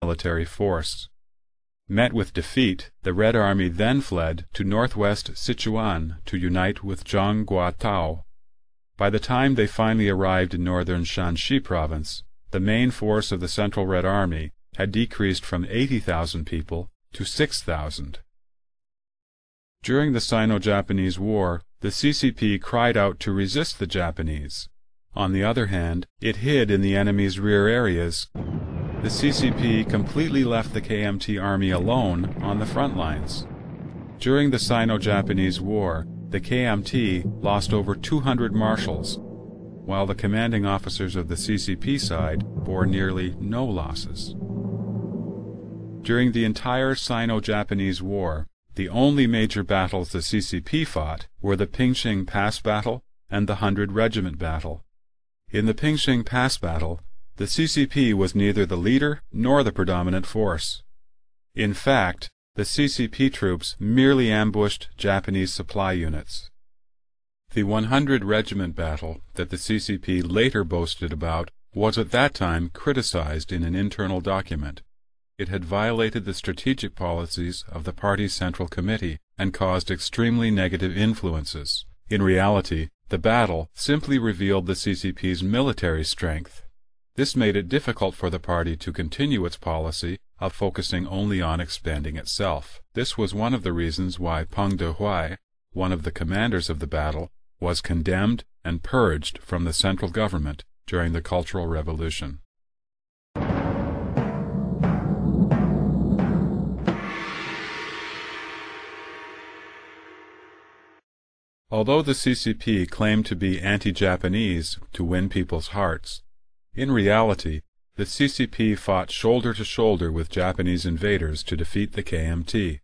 military force. Met with defeat, the Red Army then fled to northwest Sichuan to unite with Zhang Guotao. By the time they finally arrived in northern Shanxi province, the main force of the Central Red Army had decreased from 80,000 people to 6,000. During the Sino-Japanese War, the CCP cried out to resist the Japanese. On the other hand, it hid in the enemy's rear areas. The CCP completely left the KMT army alone on the front lines. During the Sino-Japanese War, the KMT lost over 200 marshals, while the commanding officers of the CCP side bore nearly no losses. During the entire Sino-Japanese War, the only major battles the CCP fought were the Pingxing Pass Battle and the 100 Regiment Battle. In the Pingxing Pass Battle, the CCP was neither the leader nor the predominant force. In fact, the CCP troops merely ambushed Japanese supply units. The 100 Regiment Battle that the CCP later boasted about was at that time criticized in an internal document. It had violated the strategic policies of the party's Central Committee and caused extremely negative influences. In reality, the battle simply revealed the CCP's military strength. This made it difficult for the party to continue its policy of focusing only on expanding itself. This was one of the reasons why Peng Dehuai, one of the commanders of the battle, was condemned and purged from the central government during the Cultural Revolution. Although the CCP claimed to be anti-Japanese to win people's hearts, in reality, the CCP fought shoulder to shoulder with Japanese invaders to defeat the KMT.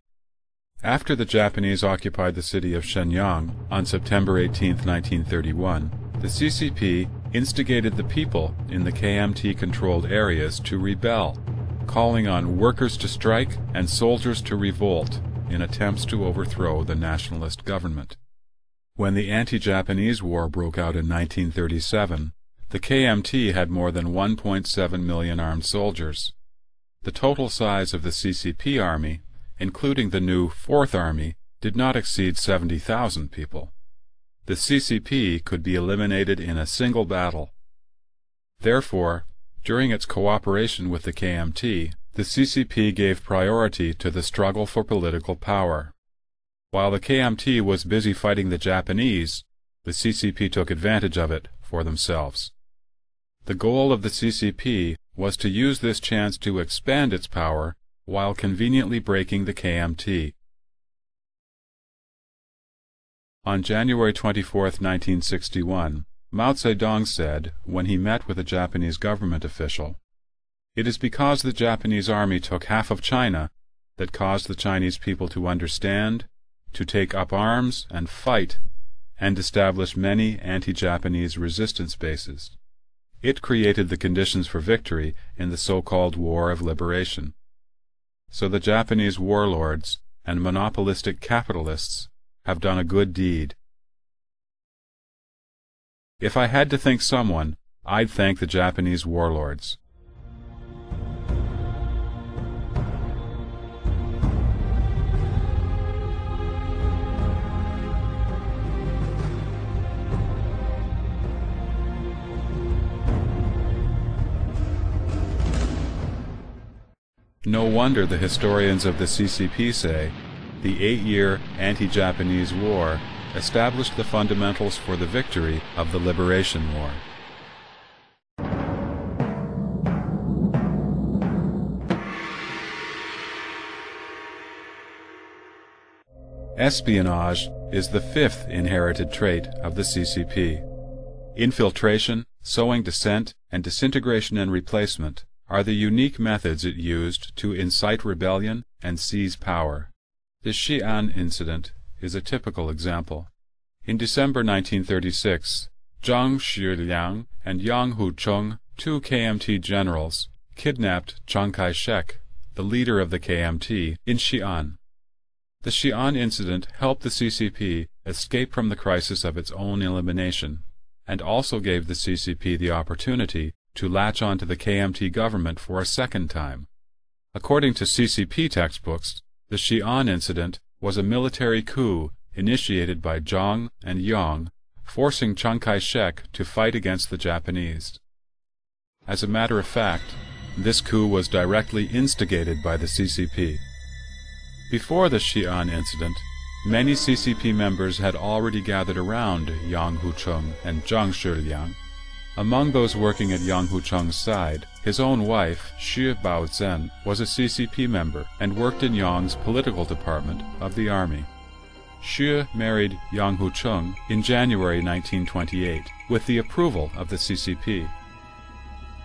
After the Japanese occupied the city of Shenyang on September 18, 1931, the CCP instigated the people in the KMT-controlled areas to rebel, calling on workers to strike and soldiers to revolt in attempts to overthrow the nationalist government. When the anti-Japanese war broke out in 1937, the KMT had more than 1.7 million armed soldiers. The total size of the CCP army, including the new Fourth Army, did not exceed 70,000 people. The CCP could be eliminated in a single battle. Therefore, during its cooperation with the KMT, the CCP gave priority to the struggle for political power. While the KMT was busy fighting the Japanese, the CCP took advantage of it for themselves. The goal of the CCP was to use this chance to expand its power while conveniently breaking the KMT. On January 24, 1961, Mao Zedong said, when he met with a Japanese government official, "It is because the Japanese army took half of China that caused the Chinese people to understand, to take up arms and fight, and establish many anti-Japanese resistance bases. It created the conditions for victory in the so-called War of Liberation. So the Japanese warlords and monopolistic capitalists have done a good deed. If I had to thank someone, I'd thank the Japanese warlords." No wonder the historians of the CCP say the 8-year anti-Japanese war established the fundamentals for the victory of the Liberation War. Espionage is the fifth inherited trait of the CCP. Infiltration, sowing dissent, and disintegration and replacement are the unique methods it used to incite rebellion and seize power. The Xi'an incident is a typical example. In December 1936, Zhang Shiliang and Yang Hucheng, two KMT generals, kidnapped Chiang Kai-shek, the leader of the KMT, in Xi'an. The Xi'an incident helped the CCP escape from the crisis of its own elimination, and also gave the CCP the opportunity to latch onto the KMT government for a second time. According to CCP textbooks, the Xi'an incident was a military coup initiated by Zhang and Yang, forcing Chiang Kai-shek to fight against the Japanese. As a matter of fact, this coup was directly instigated by the CCP. Before the Xi'an incident, many CCP members had already gathered around Yang Hucheng and Zhang Shiliang. Among those working at Yang Hucheng's side, his own wife, Xu Baozhen, was a CCP member and worked in Yang's political department of the army. Xu married Yang Hucheng in January 1928 with the approval of the CCP.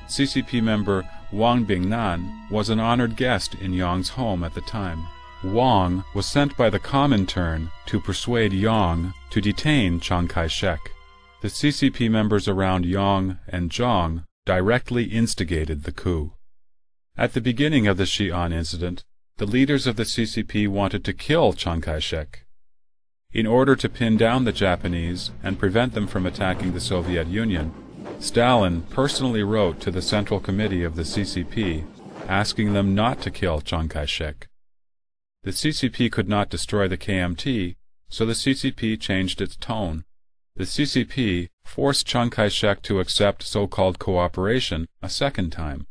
CCP member Wang Bingnan was an honored guest in Yang's home at the time. Wang was sent by the Comintern to persuade Yang to detain Chiang Kai-shek. The CCP members around Yang and Zhang directly instigated the coup. At the beginning of the Xi'an incident, the leaders of the CCP wanted to kill Chiang Kai-shek. In order to pin down the Japanese and prevent them from attacking the Soviet Union, Stalin personally wrote to the Central Committee of the CCP, asking them not to kill Chiang Kai-shek. The CCP could not destroy the KMT, so the CCP changed its tone. The CCP forced Chiang Kai-shek to accept so-called cooperation a second time,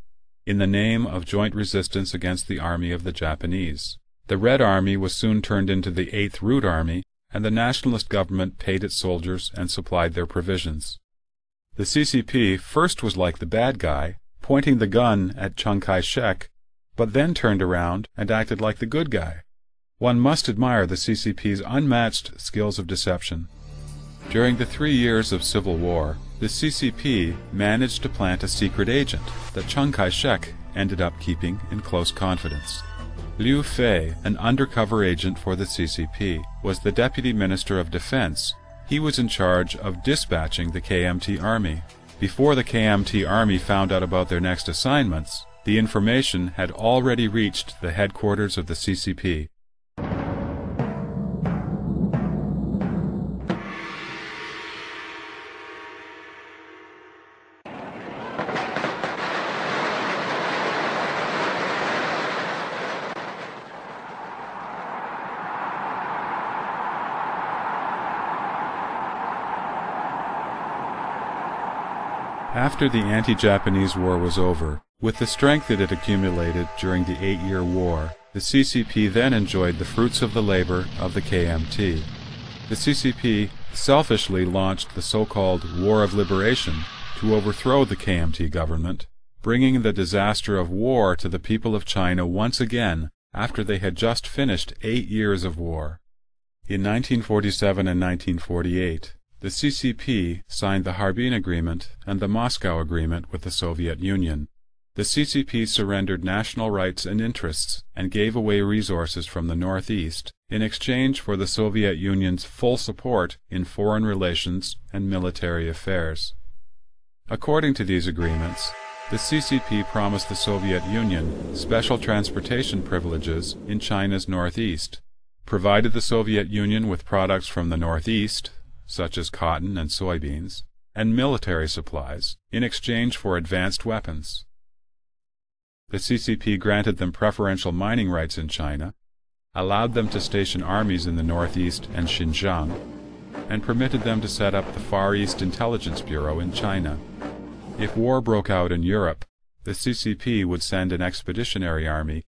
in the name of joint resistance against the army of the Japanese. The Red Army was soon turned into the 8th Root Army, and the nationalist government paid its soldiers and supplied their provisions. The CCP first was like the bad guy, pointing the gun at Chiang Kai-shek, but then turned around and acted like the good guy. One must admire the CCP's unmatched skills of deception. During the 3 years of civil war, the CCP managed to plant a secret agent that Chiang Kai-shek ended up keeping in close confidence. Liu Fei, an undercover agent for the CCP, was the Deputy Minister of Defense. He was in charge of dispatching the KMT army. Before the KMT army found out about their next assignments, the information had already reached the headquarters of the CCP. After the anti-Japanese war was over, with the strength it had accumulated during the 8-year war, the CCP then enjoyed the fruits of the labor of the KMT. The CCP selfishly launched the so-called War of Liberation to overthrow the KMT government, bringing the disaster of war to the people of China once again after they had just finished 8 years of war. In 1947 and 1948, the CCP signed the Harbin Agreement and the Moscow Agreement with the Soviet Union. The CCP surrendered national rights and interests and gave away resources from the Northeast in exchange for the Soviet Union's full support in foreign relations and military affairs. According to these agreements, the CCP promised the Soviet Union special transportation privileges in China's Northeast, provided the Soviet Union with products from the Northeast, such as cotton and soybeans, and military supplies in exchange for advanced weapons. The CCP granted them preferential mining rights in China, allowed them to station armies in the Northeast and Xinjiang, and permitted them to set up the Far East Intelligence Bureau in China. If war broke out in Europe, the CCP would send an expeditionary army